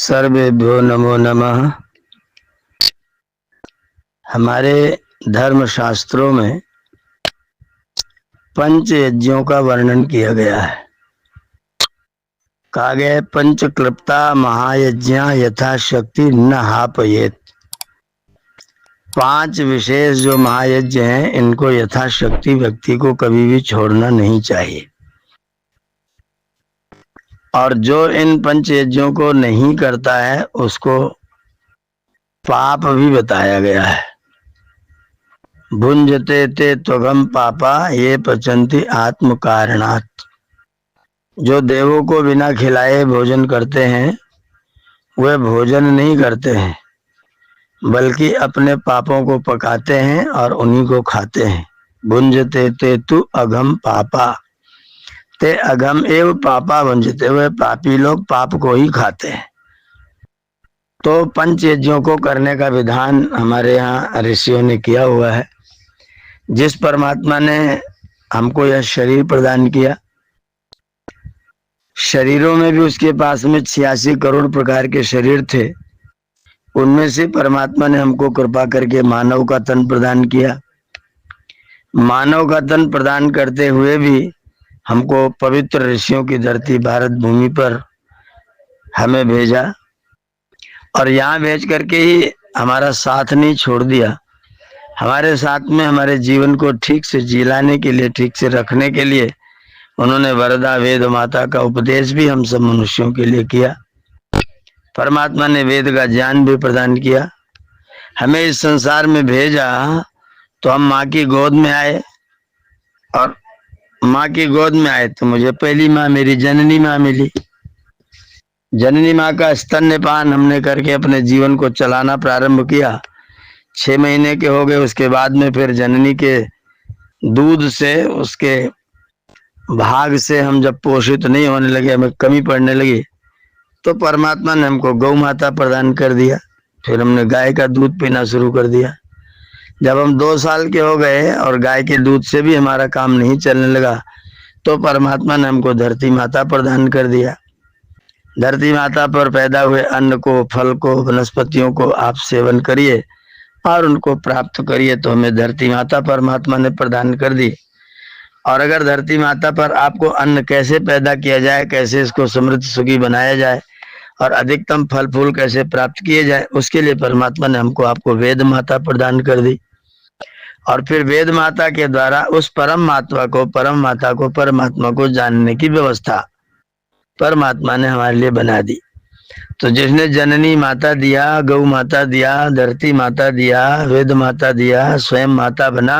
सर्वेभ्यो नमो नमः। हमारे धर्म शास्त्रों में पंच यज्ञों का वर्णन किया गया है। कहा गया है पंच क्लृप्ता महायज्ञ यथाशक्ति न हापयेत। पांच विशेष जो महायज्ञ हैं इनको यथाशक्ति व्यक्ति को कभी भी छोड़ना नहीं चाहिए। और जो इन पंच यज्ञों को नहीं करता है उसको पाप भी बताया गया है। भुंजते ते त्वगम पापा ये पचंती आत्म कारणात्। जो देवों को बिना खिलाए भोजन करते हैं वे भोजन नहीं करते हैं बल्कि अपने पापों को पकाते हैं और उन्हीं को खाते हैं। भुंजते ते तु अघम पापा ते अघम एव पापा भुंजते। वे पापी लोग पाप को ही खाते हैं। तो पंच यज्ञों को करने का विधान हमारे यहाँ ऋषियों ने किया हुआ है। जिस परमात्मा ने हमको यह शरीर प्रदान किया, शरीरों में भी उसके पास में 86 करोड़ प्रकार के शरीर थे। उनमें से परमात्मा ने हमको कृपा करके मानव का तन प्रदान किया। मानव का तन प्रदान करते हुए भी हमको पवित्र ऋषियों की धरती भारत भूमि पर हमें भेजा और यहाँ भेज करके ही हमारा साथ नहीं छोड़ दिया। हमारे साथ में हमारे जीवन को ठीक से जिलाने के लिए, ठीक से रखने के लिए उन्होंने वरदा वेद माता का उपदेश भी हम सब मनुष्यों के लिए किया। परमात्मा ने वेद का ज्ञान भी प्रदान किया। हमें इस संसार में भेजा तो हम माँ की गोद में आए और माँ की गोद में आए तो मुझे पहली माँ मेरी जननी माँ मिली। जननी माँ का स्तन्यपान हमने करके अपने जीवन को चलाना प्रारंभ किया। 6 महीने के हो गए, उसके बाद में फिर जननी के दूध से, उसके भाग से हम जब पोषित नहीं होने लगे, हमें कमी पड़ने लगी, तो परमात्मा ने हमको गौ माता प्रदान कर दिया। फिर हमने गाय का दूध पीना शुरू कर दिया। जब हम 2 साल के हो गए और गाय के दूध से भी हमारा काम नहीं चलने लगा तो परमात्मा ने हमको धरती माता प्रदान कर दिया। धरती माता पर पैदा हुए अन्न को, फल को, वनस्पतियों को आप सेवन करिए और उनको प्राप्त करिए। तो हमें धरती माता परमात्मा ने प्रदान कर दी। और अगर धरती माता पर आपको अन्न कैसे पैदा किया जाए, कैसे इसको समृद्ध सुखी बनाया जाए और अधिकतम फल फूल कैसे प्राप्त किए जाए, उसके लिए परमात्मा ने हमको आपको वेद माता प्रदान कर दी। और फिर वेद माता के द्वारा उस परम माता को, परमात्मा को जानने की व्यवस्था परमात्मा ने हमारे लिए बना दी। तो जिसने जननी माता दिया, गौ माता दिया, धरती माता दिया, वेद माता दिया, स्वयं माता बना,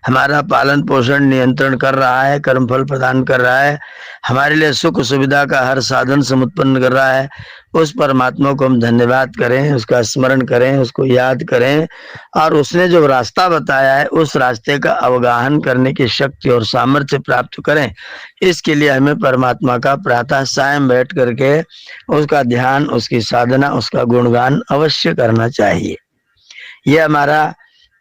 हमारा पालन पोषण नियंत्रण कर रहा है, कर्मफल प्रदान कर रहा है, हमारे लिए सुख सुविधा का हर साधन समुत्पन्न कर रहा है, उस परमात्मा को हम धन्यवाद करें, उसका स्मरण करें, उसको याद करें और उसने जो रास्ता बताया है उस रास्ते का अवगाहन करने की शक्ति और सामर्थ्य प्राप्त करें। इसके लिए हमें परमात्मा का प्रातः सायं बैठ करके उसका ध्यान, उसकी साधना, उसका गुणगान अवश्य करना चाहिए। यह हमारा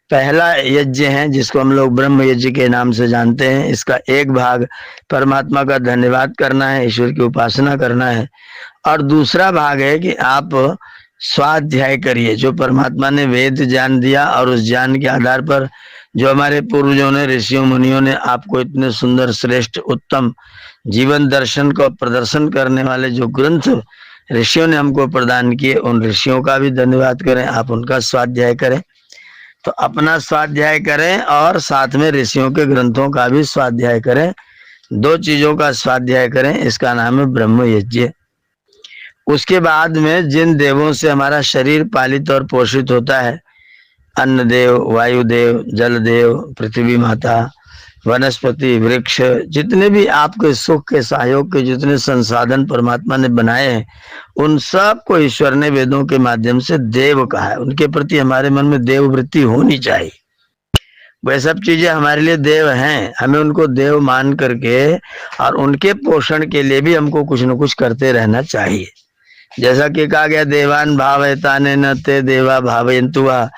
पहला यज्ञ है जिसको हम लोग ब्रह्म यज्ञ के नाम से जानते हैं। इसका एक भाग परमात्मा का धन्यवाद करना है, ईश्वर की उपासना करना है, और दूसरा भाग है कि आप स्वाध्याय करिए। जो परमात्मा ने वेद ज्ञान दिया और उस ज्ञान के आधार पर जो हमारे पूर्वजों ने, ऋषियों मुनियों ने आपको इतने सुंदर, श्रेष्ठ, उत्तम जीवन दर्शन को प्रदर्शन करने वाले जो ग्रंथ ऋषियों ने हमको प्रदान किए, उन ऋषियों का भी धन्यवाद करें, आप उनका स्वाध्याय करें। तो अपना स्वाध्याय करें और साथ में ऋषियों के ग्रंथों का भी स्वाध्याय करें। 2 चीजों का स्वाध्याय करें, इसका नाम है ब्रह्म यज्ञ। उसके बाद में जिन देवों से हमारा शरीर पालित और पोषित होता है, अन्न देव, वायु देव, जल देव, पृथ्वी माता, वनस्पति, वृक्ष, जितने भी आपके सुख के सहयोग के जितने संसाधन परमात्मा ने बनाए हैं, उन सब को ईश्वर ने वेदों के माध्यम से देव कहा है। उनके प्रति हमारे मन में देव वृत्ति होनी चाहिए। वह सब चीजें हमारे लिए देव हैं, हमें उनको देव मान करके और उनके पोषण के लिए भी हमको कुछ न कुछ करते रहना चाहिए। जैसा कि कहा गया देवान भावयताने न ते देवा भावयन्तु वा।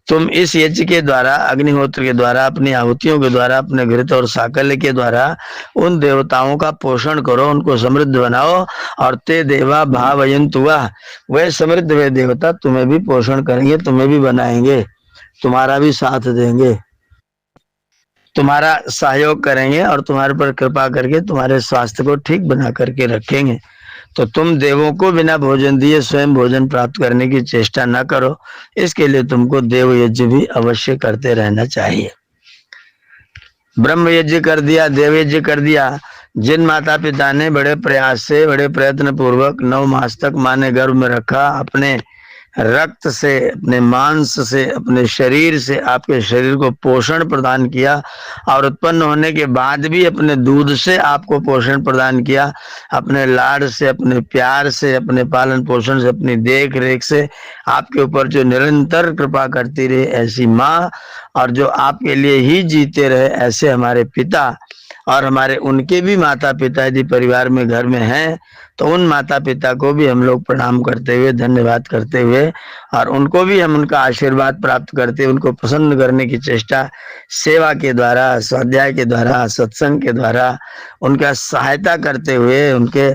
तुम इस यज्ञ के द्वारा, अग्निहोत्र के द्वारा, अपनी आहुतियों के द्वारा, अपने घृत और साकल्य के द्वारा उन देवताओं का पोषण करो, उनको समृद्ध बनाओ। और ते देवा भावयन्तु वा, वह समृद्ध वे देवता तुम्हें भी पोषण करेंगे, तुम्हें भी बनाएंगे, तुम्हारा भी साथ देंगे, तुम्हारा सहयोग करेंगे और तुम्हारे पर कृपा करके तुम्हारे स्वास्थ्य को ठीक बना करके रखेंगे। तो तुम देवों को बिना भोजन दिए स्वयं भोजन प्राप्त करने की चेष्टा न करो। इसके लिए तुमको देव यज्ञ भी अवश्य करते रहना चाहिए। ब्रह्म यज्ञ कर दिया, देव यज्ञ कर दिया। जिन माता पिता ने बड़े प्रयास से, बड़े प्रयत्न पूर्वक 9 मास तक माँ ने गर्भ में रखा, अपने रक्त से, अपने मांस से, अपने शरीर से आपके शरीर को पोषण प्रदान किया और उत्पन्न होने के बाद भी अपने दूध से आपको पोषण प्रदान किया, अपने लाड से, अपने प्यार से, अपने पालन पोषण से, अपनी देख रेख से आपके ऊपर जो निरंतर कृपा करती रहे, ऐसी माँ, और जो आपके लिए ही जीते रहे, ऐसे हमारे पिता और हमारे उनके भी माता पिता यदि परिवार में घर में हैं तो उन माता पिता को भी हम लोग प्रणाम करते हुए, धन्यवाद करते हुए, और उनको भी हम उनका आशीर्वाद प्राप्त करते हुए, उनको प्रसन्न करने की चेष्टा सेवा के द्वारा, स्वाध्याय के द्वारा, सत्संग के द्वारा उनका सहायता करते हुए, उनके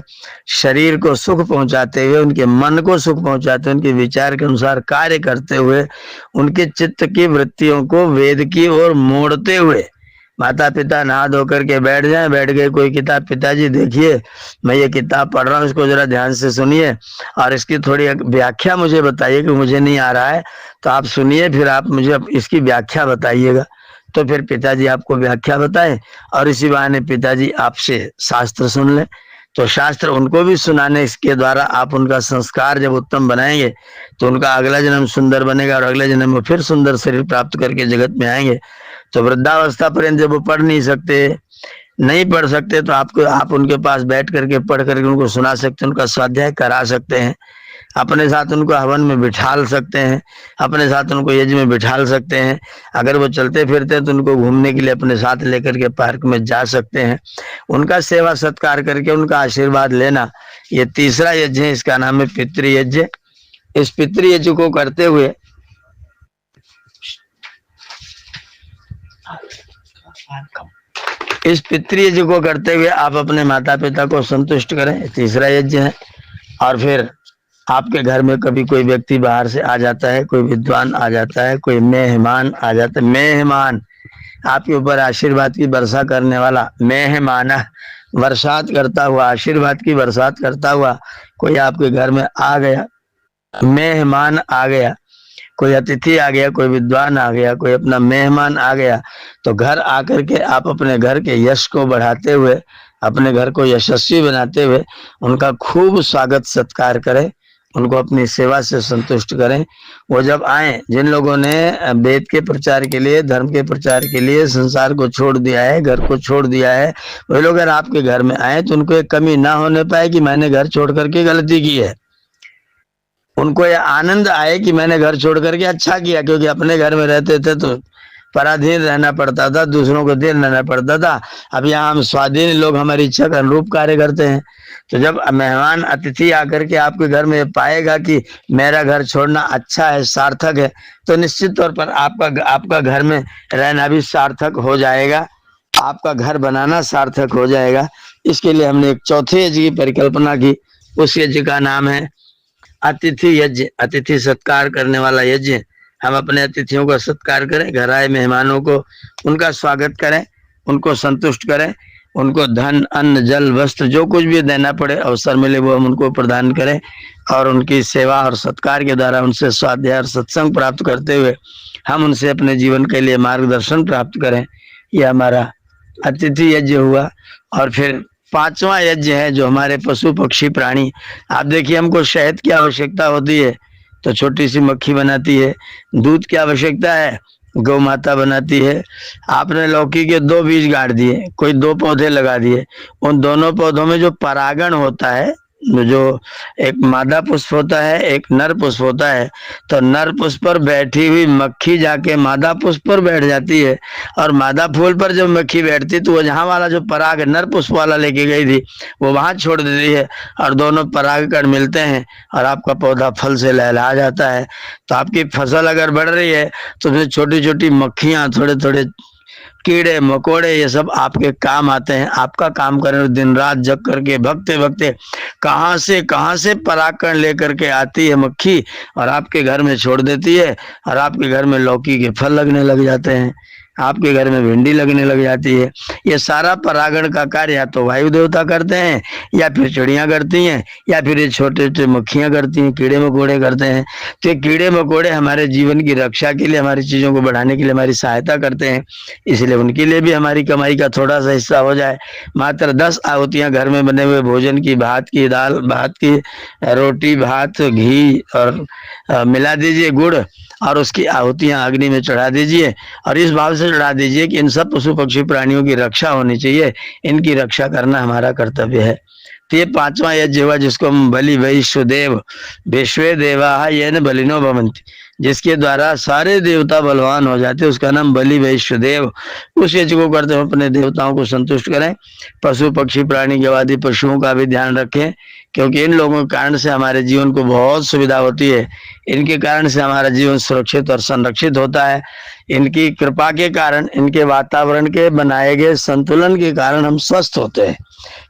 शरीर को सुख पहुंचाते हुए, उनके मन को सुख पहुंचाते हुए, उनके विचार के अनुसार कार्य करते हुए, उनके चित्त की वृत्तियों को वेद की ओर मोड़ते हुए, माता पिता नहा धो करके बैठ जाएं, बैठ गए कोई किताब, पिताजी देखिए मैं ये किताब पढ़ रहा हूँ, इसको जरा ध्यान से सुनिए और इसकी थोड़ी व्याख्या मुझे बताइए कि मुझे नहीं आ रहा है, तो आप सुनिए, फिर आप मुझे इसकी व्याख्या बताइएगा। तो फिर पिताजी आपको व्याख्या बताए और इसी बहाने पिताजी आपसे शास्त्र सुन ले। तो शास्त्र उनको भी सुनाने इसके द्वारा आप उनका संस्कार जब उत्तम बनाएंगे तो उनका अगला जन्म सुंदर बनेगा और अगले जन्म में फिर सुंदर शरीर प्राप्त करके जगत में आएंगे। तो वृद्धावस्था पर्यंत जब वो पढ़ नहीं सकते, नहीं पढ़ सकते, तो आप उनके पास बैठ करके पढ़ करके उनको सुना सकते हैं, उनका स्वाध्याय करा सकते हैं, अपने साथ उनको हवन में बिठाल सकते हैं, अपने साथ उनको यज्ञ में बिठाल सकते हैं। अगर वो चलते फिरते तो उनको घूमने के लिए अपने साथ लेकर के पार्क में जा सकते हैं, उनका सेवा सत्कार करके उनका आशीर्वाद लेना। ये तीसरा यज्ञ है, इसका नाम है पितृयज्ञ। इस पितृयज्ञ को करते हुए आप अपने माता पिता को संतुष्ट करें, तीसरा यज्ञ है। और फिर आपके घर में कभी कोई व्यक्ति बाहर से आ जाता है, कोई विद्वान आ जाता है, कोई मेहमान आ जाता है, मेहमान आपके ऊपर आशीर्वाद की वर्षा करने वाला, मेहमान बरसात करता हुआ, आशीर्वाद की बरसात करता हुआ कोई आपके घर में आ गया, मेहमान आ गया, कोई अतिथि आ गया, कोई विद्वान आ गया, कोई अपना मेहमान आ गया, तो घर आकर के आप अपने घर के यश को बढ़ाते हुए, अपने घर को यशस्वी बनाते हुए उनका खूब स्वागत सत्कार करें, उनको अपनी सेवा से संतुष्ट करें। वो जब आए, जिन लोगों ने वेद के प्रचार के लिए, धर्म के प्रचार के लिए संसार को छोड़ दिया है, घर को छोड़ दिया है, वही लोग अगर आपके घर में आए तो उनको एक कमी ना होने पाए कि मैंने घर छोड़ करके गलती की है। उनको यह आनंद आए कि मैंने घर छोड़ करके अच्छा किया, क्योंकि अपने घर में रहते थे तो पराधीन रहना पड़ता था, दूसरों को अधीन रहना पड़ता था। अब यहाँ हम स्वाधीन लोग हमारी इच्छा के अनुरूप कार्य करते हैं। तो जब मेहमान अतिथि आकर के आपके घर में पाएगा कि मेरा घर छोड़ना अच्छा है, सार्थक है, तो निश्चित तौर पर आपका घर में रहना भी सार्थक हो जाएगा, आपका घर बनाना सार्थक हो जाएगा। इसके लिए हमने एक चौथे यज्ञ की परिकल्पना की। उस यज्ञ का नाम है अतिथि यज्ञ, अतिथि सत्कार करने वाला यज्ञ। हम अपने अतिथियों का सत्कार करें, घर आए मेहमानों को उनका स्वागत करें, उनको संतुष्ट करें, उनको धन, अन्न, जल, वस्त्र जो कुछ भी देना पड़े, अवसर मिले वो हम उनको प्रदान करें और उनकी सेवा और सत्कार के द्वारा उनसे स्वाध्याय और सत्संग प्राप्त करते हुए हम उनसे अपने जीवन के लिए मार्गदर्शन प्राप्त करें। यह हमारा अतिथि यज्ञ हुआ। और फिर पांचवा यज्ञ है जो हमारे पशु पक्षी प्राणी। आप देखिए, हमको शहद की आवश्यकता होती है तो छोटी सी मक्खी बनाती है, दूध की आवश्यकता है गौ माता बनाती है। आपने लौकी के 2 बीज गाड़ दिए, कोई 2 पौधे लगा दिए, उन दोनों पौधों में जो परागण होता है, जो एक मादा पुष्प होता है, एक नर पुष्प होता है, तो नर पुष्प पर बैठी हुई मक्खी जाके मादा पुष्प पर बैठ जाती है, और मादा फूल पर जब मक्खी बैठती तो वो जहाँ वाला जो पराग नर पुष्प वाला लेके गई थी वो वहां छोड़ देती है, और दोनों पराग कण मिलते हैं और आपका पौधा फल से लहला जाता है। तो आपकी फसल अगर बढ़ रही है तो उसमें छोटी छोटी मक्खियां, थोड़े थोड़े कीड़े मकोड़े, ये सब आपके काम आते हैं। आपका काम करें, दिन रात जग करके भगते भगते कहाँ से परागकण लेकर के आती है मक्खी और आपके घर में छोड़ देती है, और आपके घर में लौकी के फल लगने लग जाते हैं, आपके घर में भिंडी लगने लग जाती है। ये सारा परागण का कार्य या तो वायु देवता करते हैं, या फिर चिड़ियां करती हैं, या फिर ये छोटे छोटे मक्खियां करती हैं, कीड़े मकोड़े करते हैं। तो ये कीड़े मकोड़े हमारे जीवन की रक्षा के लिए, हमारी चीजों को बढ़ाने के लिए हमारी सहायता करते हैं, इसलिए उनके लिए भी हमारी कमाई का थोड़ा सा हिस्सा हो जाए। मात्र 10 आहुतियां घर में बने हुए भोजन की, भात की दाल, भात की रोटी, भात, घी और मिला दीजिए गुड़, और उसकी आहुतियां अग्नि में चढ़ा दीजिए, और इस भाव से चढ़ा दीजिए कि इन सब पशु पक्षी प्राणियों की रक्षा होनी चाहिए, इनकी रक्षा करना हमारा कर्तव्य है। तो ये 5वां यज्ञ हुआ जिसको हम बलि वैश्वदेव विश्वे देवा ये न बलिनो भवंती, जिसके द्वारा सारे देवता बलवान हो जाते, उसका नाम बलि वैश्वदेव। उस यज्ञ को करते हुए अपने देवताओं को संतुष्ट करें, पशु पक्षी प्राणी गवादी पशुओं का भी ध्यान रखें, क्योंकि इन लोगों के कारण से हमारे जीवन को बहुत सुविधा होती है, इनके कारण से हमारा जीवन सुरक्षित और संरक्षित होता है। इनकी कृपा के कारण, इनके वातावरण के बनाए गए संतुलन के कारण हम स्वस्थ होते हैं,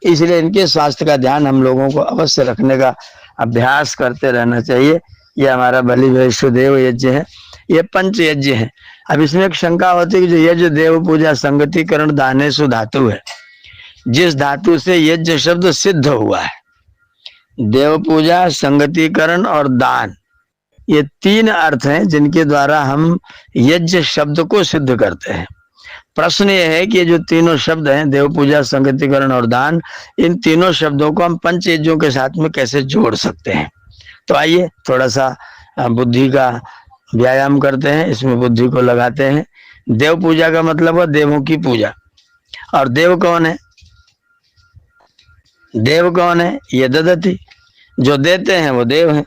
इसलिए इनके स्वास्थ्य का ध्यान हम लोगों को अवश्य रखने का अभ्यास करते रहना चाहिए। ये हमारा बलि वैश्वदेव यज्ञ है, ये पंच यज्ञ है। अब इसमें एक शंका होती है कि जो यज्ञ देव पूजा संगतिकरण दानेषु धातु है, जिस धातु से यज्ञ शब्द सिद्ध हुआ है, देव पूजा, संगतिकरण और दान, ये 3 अर्थ हैं जिनके द्वारा हम यज्ञ शब्द को सिद्ध करते हैं। प्रश्न ये है कि जो तीनों शब्द हैं, देव पूजा, संगतिकरण और दान, इन तीनों शब्दों को हम पंच यज्ञों के साथ में कैसे जोड़ सकते हैं। तो आइए थोड़ा सा बुद्धि का व्यायाम करते हैं, इसमें बुद्धि को लगाते हैं। देव पूजा का मतलब है देवों की पूजा, और देव कौन है? देव कौन है? ये ददति, जो देते हैं वो देव हैं,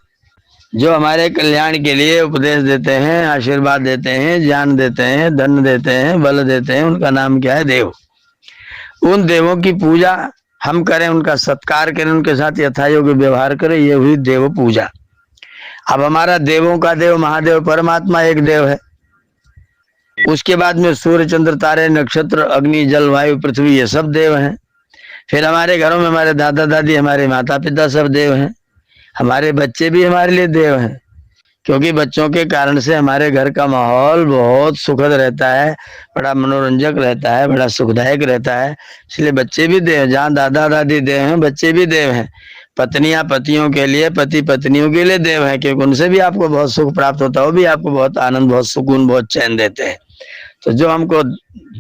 जो हमारे कल्याण के लिए उपदेश देते हैं, आशीर्वाद देते हैं, ज्ञान देते हैं, धन देते हैं, बल देते हैं, उनका नाम क्या है? देव। उन देवों की पूजा हम करें, उनका सत्कार करें, उनके साथ यथायोग्य व्यवहार करें, ये हुई देव पूजा। अब हमारा देवों का देव महादेव परमात्मा एक देव है, उसके बाद में सूर्य चंद्र तारे नक्षत्र अग्नि जल वायु पृथ्वी ये सब देव हैं। फिर हमारे घरों में हमारे दादा दादी, हमारे माता पिता सब देव हैं। हमारे बच्चे भी हमारे लिए देव हैं, क्योंकि बच्चों के कारण से हमारे घर का माहौल बहुत सुखद रहता है, बड़ा मनोरंजक रहता है, बड़ा सुखदायक रहता है, इसलिए बच्चे भी देव। जहाँ दादा दादी देव हैं, बच्चे भी देव हैं। पत्नियां पतियों के लिए, पति पत्नियों के लिए देव हैं, क्योंकि उनसे भी आपको बहुत सुख प्राप्त होता है, वो भी आपको बहुत आनंद, बहुत सुकून, बहुत चैन देते हैं। तो जो हमको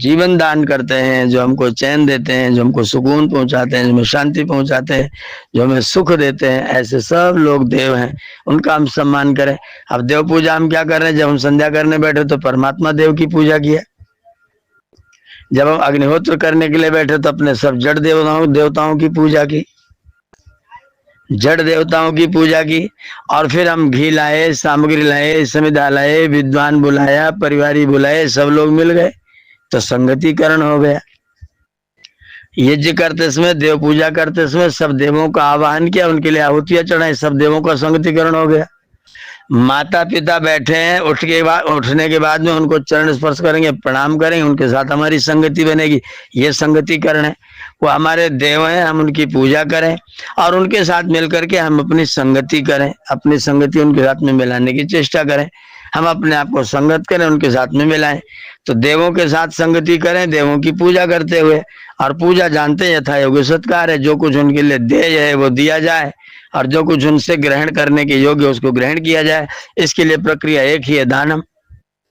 जीवन दान करते हैं, जो हमको चैन देते हैं, जो हमको सुकून पहुंचाते हैं, जो हमें शांति पहुंचाते हैं, जो हमें सुख देते हैं, ऐसे सब लोग देव हैं, उनका हम सम्मान करें। अब देव पूजा हम क्या कर रहे हैं? जब हम संध्या करने बैठे तो परमात्मा देव की पूजा किया, जब हम अग्निहोत्र करने के लिए बैठे तो अपने सब जड़ देवताओं की पूजा की, जड़ देवताओं की पूजा की, और फिर हम घी लाए, सामग्री लाए, समिधा लाए, विद्वान बुलाया, परिवारी बुलाए, सब लोग मिल गए, तो संगतिकरण हो गया। यज्ञ करते समय, देव पूजा करते समय सब देवों का आवाहन किया, उनके लिए आहुतियां चढ़ाई, सब देवों का संगतिकरण हो गया। माता पिता बैठे हैं, उठने के बाद में उनको चरण स्पर्श करेंगे, प्रणाम करेंगे, उनके साथ हमारी संगति बनेगी, ये संगतिकरण है। वो हमारे देव हैं, हम उनकी पूजा करें और उनके साथ मिलकर के हम अपनी संगति करें, अपनी संगति उनके साथ में मिलाने की चेष्टा करें, हम अपने आप को संगत करें, उनके साथ में मिलाएं। तो देवों के साथ संगति करें, देवों की पूजा करते हुए, और पूजा जानते हैं यथा योग्य सत्कार है, जो कुछ उनके लिए देय है वो दिया जाए, और जो कुछ उनसे ग्रहण करने के योग्य उसको ग्रहण किया जाए। इसके लिए प्रक्रिया एक ही है, दानम,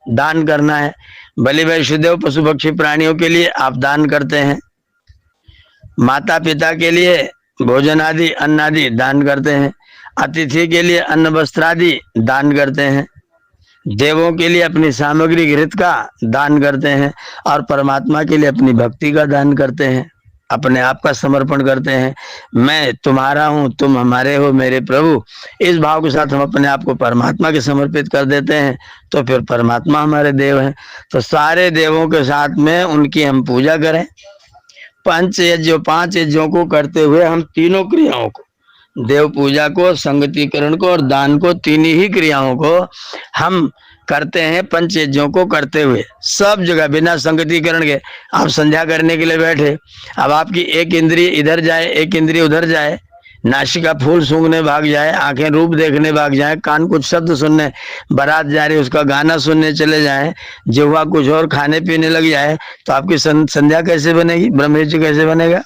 दान करना है। बलि वैश्वदेव पशु पक्षी प्राणियों के लिए आप दान करते हैं, माता पिता के लिए भोजन आदि अन्न आदि दान करते हैं, अतिथि के लिए अन्न वस्त्र आदि दान करते हैं, देवों के लिए अपनी सामग्री घृत का दान करते हैं, और परमात्मा के लिए अपनी भक्ति का दान करते हैं। अपने आप का समर्पण करते हैं। मैं तुम्हारा हूं, तुम हमारे हो मेरे प्रभु, इस भाव के साथ हम अपने आप को परमात्मा के समर्पित कर देते हैं, तो फिर परमात्मा हमारे देव हैं। तो सारे देवों के साथ में उनकी हम पूजा करें। पंच यज्ञ, 5 यज्ञों को करते हुए हम तीनों क्रियाओं को, देव पूजा को, संगतिकरण को और दान को, तीन ही क्रियाओं को हम करते हैं। पंच यज्ञों को करते हुए सब जगह बिना संगतिकरण के आप संध्या करने के लिए बैठे, अब आपकी एक इंद्रिय इधर जाए, एक इंद्रिय उधर जाए, नासिका फूल सूंघने भाग जाए, आंखें रूप देखने भाग जाए, कान कुछ शब्द सुनने, बारात जा रही उसका गाना सुनने चले जाए, जिह्वा कुछ और खाने पीने लग जाए, तो आपकी संध्या कैसे बनेगी, ब्रह्मचर्य कैसे बनेगा?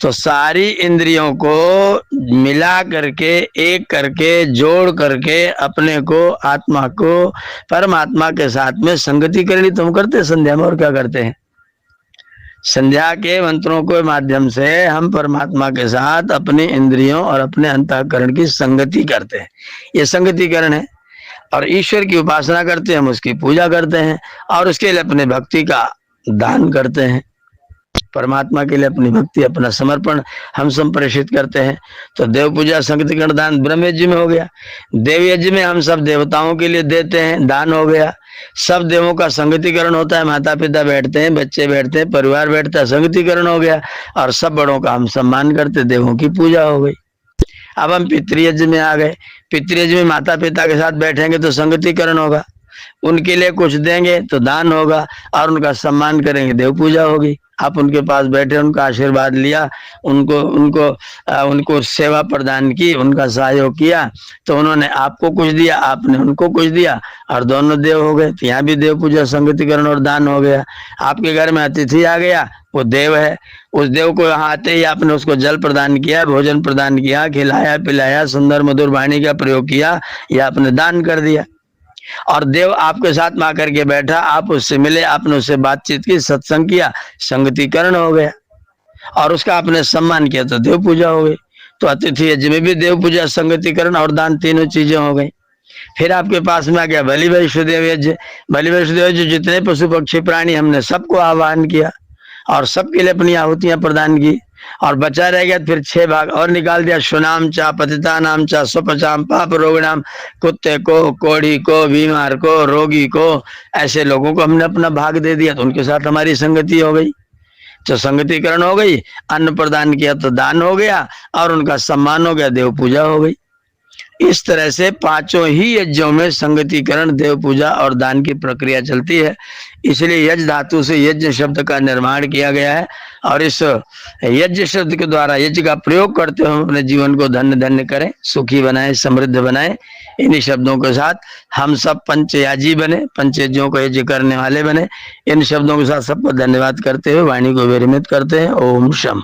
तो सारी इंद्रियों को मिला करके, एक करके, जोड़ करके अपने को, आत्मा को परमात्मा के साथ में संगति करनी तुम करते संध्या में। और क्या करते हैं? संध्या के मंत्रों के माध्यम से हम परमात्मा के साथ अपनी इंद्रियों और अपने अंतःकरण की संगति करते हैं। ये संगतिकरण है। और ईश्वर की उपासना करते हैं, हम उसकी पूजा करते हैं और उसके लिए अपने भक्ति का दान करते हैं। परमात्मा के लिए अपनी भक्ति, अपना समर्पण हम संप्रेषित करते हैं। तो देव पूजा, संगतिकरण, दान ब्रह्म यज्ञ में हो गया। देव यज्ञ में हम सब देवताओं के लिए देते हैं, दान हो गया। सब देवों का संगतिकरण होता है, माता पिता बैठते हैं, बच्चे बैठते हैं, परिवार बैठता है, संगतिकरण हो गया। और सब बड़ों का हम सम्मान करते, देवों की पूजा हो गई। अब हम पितृयज्ञ में आ गए। पितृयज्ञ में माता पिता के साथ बैठेंगे तो संगतिकरण होगा, उनके लिए कुछ देंगे तो दान होगा, और उनका सम्मान करेंगे, देव पूजा होगी। आप उनके पास बैठे, उनका आशीर्वाद लिया, उनको सेवा प्रदान की, उनका सहयोग किया, तो उन्होंने आपको कुछ दिया, आपने उनको कुछ दिया, और दोनों देव हो गए। तो यहाँ भी देव पूजा, संगतिकरण और दान हो गया। आपके घर में अतिथि आ गया, वो देव है, उस देव को यहाँ आते ही आपने उसको जल प्रदान किया, भोजन प्रदान किया, खिलाया पिलाया, सुंदर मधुर वाणी का प्रयोग किया, या आपने दान कर दिया। और देव आपके साथ में आकर के बैठा, आप उससे मिले, आपने उससे बातचीत की, सत्संग किया, संगतिकरण हो गया, और उसका आपने सम्मान किया, तो देव पूजा हो गई। तो अतिथि यज्ञ में भी देव पूजा, संगतिकरण और दान, तीनों चीजें हो गई। फिर आपके पास में आ गया बलि वैष्णदेव यज्ञ। बलि वैष्णदेव यज्ञ, जितने पशु पक्षी प्राणी, हमने सबको आह्वान किया और सबके लिए अपनी आहुतियां प्रदान की। और बचा रह गया फिर 6 भाग और निकाल दिया। सुनाम चा, पतिता नाम चा, स्वपचाम, पाप रोग नाम, कुत्ते को, कोढ़ी को, बीमार को, रोगी को, ऐसे लोगों को हमने अपना भाग दे दिया, तो उनके साथ हमारी संगति हो गई। तो संगतिकरण हो गई, अन्न प्रदान किया तो दान हो गया, और उनका सम्मान हो गया, देव पूजा हो गई। इस तरह से 5 ही यज्ञों में संगतिकरण, देव पूजा और दान की प्रक्रिया चलती है। इसलिए यज्ञ धातु से यज्ञ शब्द का निर्माण किया गया है। और इस यज्ञ शब्द के द्वारा, यज्ञ का प्रयोग करते हुए हम अपने जीवन को धन्य धन्य करें, सुखी बनाएं, समृद्ध बनाएं। इन्हीं शब्दों के साथ हम सब पंचयाजी बने, पंच यज्ञों को यज्ञ करने वाले बने। इन शब्दों के साथ सबको धन्यवाद करते हुए वाणी को विरमित करते हैं। ओम शम।